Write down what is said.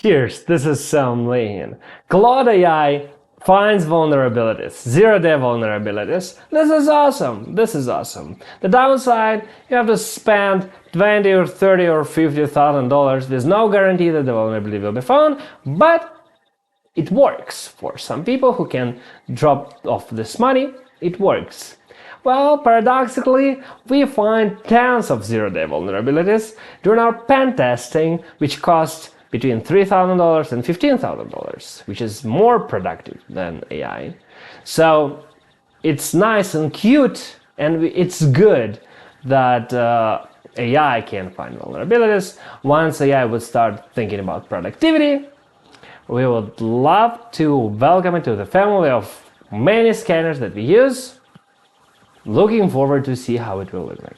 Cheers, this is Sam Lehin. Claude AI finds vulnerabilities, zero-day vulnerabilities. This is awesome. This is awesome. The downside, you have to spend 20 or 30 or $50,000 with no guarantee that the vulnerability will be found, but it works. For some people who can drop off this money, it works. Well, paradoxically, we find tons of zero-day vulnerabilities during our pen testing, which cost between $3,000 and $15,000, which is more productive than AI. So it's nice and cute, and it's good that AI can find vulnerabilities. Once AI would start thinking about productivity, we would love to welcome it to the family of many scanners that we use. Looking forward to see how it will look like.